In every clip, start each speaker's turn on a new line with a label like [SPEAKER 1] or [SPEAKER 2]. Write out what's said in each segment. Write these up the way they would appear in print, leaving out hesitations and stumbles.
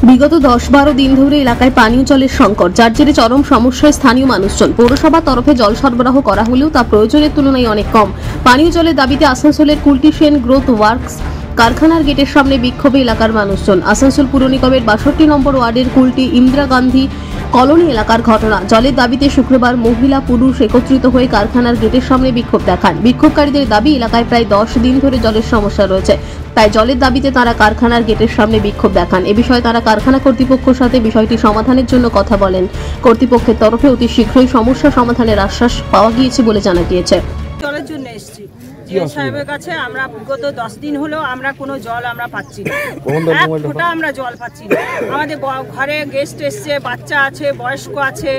[SPEAKER 1] বিগত 10-12 দিন ধরে এলাকায় পানীয় জলের সংকট, যার জেরে চরম সমস্যায় স্থানীয় মানুষজন। পৌরসভার তরফে জল সরবরাহ করা হলেও তা প্রয়োজনের তুলনায় অনেক কম। পানীয় জলের দাবিতে আসানসোলের কুলটিশিয়ান গ্রোথ ওয়ার্কস কারখানার গেটের সামনে বিক্ষোভে এলাকার মানুষজন। আসানসোল পুর নিগমের 62 নম্বর ওয়ার্ডের কুলটি ইন্দিরা গান্ধী কলোনি এলাকার ঘটনা। জলের দাবিতে শুক্রবার মহিলা পুরুষ একত্রিত হয়ে কারখানার গেটের সামনে বিক্ষোভ দেখান। বিক্ষোভকারীদের দাবি, এলাকায় প্রায় 10 দিন ধরে জলের সমস্যা রয়েছে, তাই জলের দাবিতে তারা কারখানার গেটের সামনে বিক্ষোভ দেখান। এ বিষয়ে তারা কারখানা কর্তৃপক্ষের সাথে বিষয়টি সমাধানের জন্য কথা বলেন। কর্তৃপক্ষের তরফে অতি শীঘ্রই সমস্যা সমাধানের আশ্বাস পাওয়া গিয়েছে বলে জানা গিয়েছে।
[SPEAKER 2] জলের জন্য এসেছি সাহেবের কাছে। আমরা বিগত 10 দিন হলো আমরা কোনো জল আমরা পাচ্ছি না, এক ফোঁটা আমরা জল পাচ্ছি না। আমাদের ঘরে গেস্ট এসছে, বাচ্চা আছে, বয়স্ক আছে,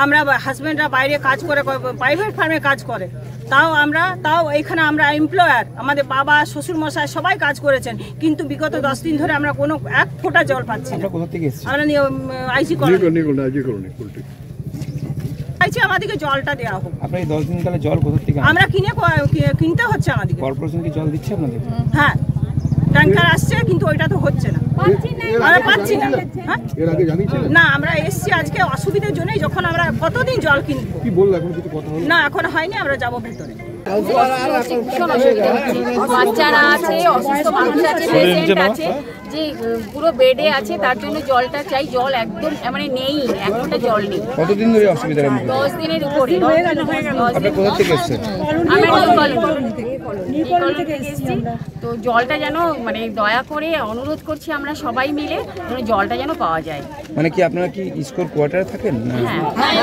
[SPEAKER 2] আমরা হাজব্যান্ডরা বাইরে কাজ করে, প্রাইভেট ফার্মে কাজ করে, তাও এখানে আমরা এমপ্লয়ার, আমাদের বাবা শ্বশুর মশাই সবাই কাজ করেছেন, কিন্তু বিগত 10 দিন ধরে আমরা কোনো এক ফোঁটা জল পাচ্ছি না। আমরা আইসি চাইছি আমাদেরকে জলটা দেওয়া হোক।
[SPEAKER 3] আপনার 10 দিন কালে জল কোথা থেকে?
[SPEAKER 2] আমরা কিনতে হচ্ছে আমাদেরকে।
[SPEAKER 3] কর্পোরেশন কি জল দিচ্ছে আপনাদের?
[SPEAKER 2] হ্যাঁ, ট্যাঙ্কার আসছে, কিন্তু ওইটা তো হচ্ছে না, আমরা পাচ্ছি না।
[SPEAKER 4] এর আগে জানিয়েছেন?
[SPEAKER 2] না, আমরা এসছি আজকে অসুবিধার জন্য। যখন আমরা কতদিন জল কিনবো,
[SPEAKER 4] কি বললো এখন কিছু কথা হলো
[SPEAKER 2] না? এখন হয়নি, আমরা যাবো ভেতরে।
[SPEAKER 5] বাচ্চারা আছে, অসুস্থ মানুষ আছে, পেশেন্ট আছে, যে পুরো বেডে আছে, তার জন্য জলটা চাই। জল একদম মানে নেই, একটা জল নেই।
[SPEAKER 3] কতদিন ধরে অসুবিধা?
[SPEAKER 5] 10 দিনের উপরে।
[SPEAKER 3] আপনি কোথা থেকে এসেছেন?
[SPEAKER 5] তো জলটা যেন মানে দয়া করে অনুরোধ করছি আমরা সবাই মিলে, জলটা যেন পাওয়া যায়।
[SPEAKER 3] মানে কি আপনারা কি স্কুল কোয়ার্টারে থাকেন?
[SPEAKER 5] হ্যাঁ,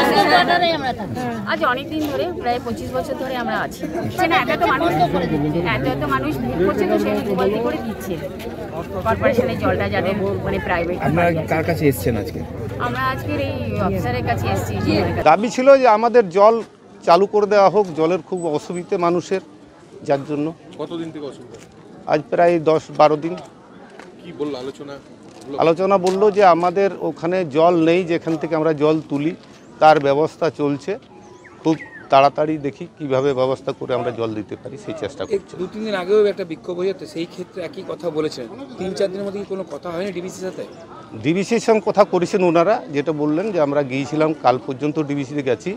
[SPEAKER 5] আজ অনেকদিন ধরে, প্রায় 25 বছর ধরে আমরা আছি। না, এত মানুষ ভিড় করছে, তো সেটা জলদি করে দিচ্ছে কর্পোরেশনের জলটা, যাদের মানে প্রাইভেট।
[SPEAKER 3] আপনারা কার কাছে এসেছেন আজকে?
[SPEAKER 5] আমরা আজকের এই অফিসারের কাছে এসেছি।
[SPEAKER 6] দাবি ছিল যে আমাদের জল চালু করে দেওয়া হোক। জলের খুব অসুবিধে মানুষের, যার জন্য।
[SPEAKER 4] কতদিন থেকে অসুবিধা?
[SPEAKER 6] আজ প্রায় 10-12 দিন।
[SPEAKER 4] কি বললো
[SPEAKER 6] আলোচনা বললো যে আমাদের ওখানে জল নেই, যেখান থেকে আমরা জল তুলি, তার ব্যবস্থা চলছে। খুব তাড়াতাড়ি দেখি কিভাবে ব্যবস্থা করে আমরা জল দিতে পারি, সেই চেষ্টা করছি।
[SPEAKER 3] 2-3 দিন আগেও একটা বিক্ষোভ হয়েছে, সেই ক্ষেত্রে একই কথা বলেছেন। 3-4 দিনের মধ্যে কি কোনো কথা হয়নি ডিবিসির সাথে?
[SPEAKER 6] ডিবিসির সঙ্গে কথা করেছেন ওনারা, যেটা বললেন যে আমরা গিয়েছিলাম, কাল পর্যন্ত ডিবিসিতে গেছি,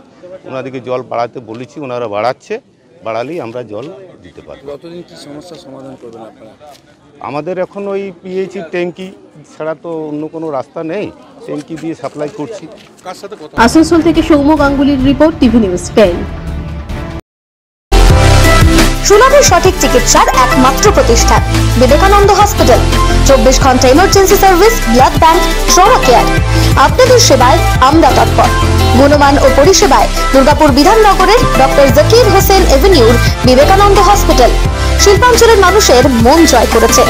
[SPEAKER 6] ওনাদেরকে জল বাড়াতে বলেছি, ওনারা বাড়াচ্ছে, বাড়ালেই আমরা জল দিতে পারি।
[SPEAKER 3] কতদিন কি সমস্যার সমাধান করবেন আপনারা?
[SPEAKER 6] আমাদের এখন ওই পিএইচি ট্যাঙ্কি ছাড়া তো অন্য কোনো রাস্তা নেই, ট্যাঙ্কি দিয়ে সাপ্লাই করছি।
[SPEAKER 1] আসানসোল থেকে সৌম্য গাঙ্গুলির রিপোর্ট, টিভি নিউজ 10।
[SPEAKER 7] সুলভের সঠিক চিকিৎসার একমাত্র প্রতিষ্ঠান বিবেকানন্দ হসপিটাল। 24 ঘন্টা emergency service, blood bank, trauma care. আপনাদের সেবায় আমরা তৎপর। গুণমান ও পরিষেবায় দুর্গাপুর বিধাননগরের ডক্টর জাকির হোসেন এভিনিউর বিবেকানন্দ হসপিটাল শিল্পাঞ্চলের মানুষের মন জয় করেছে।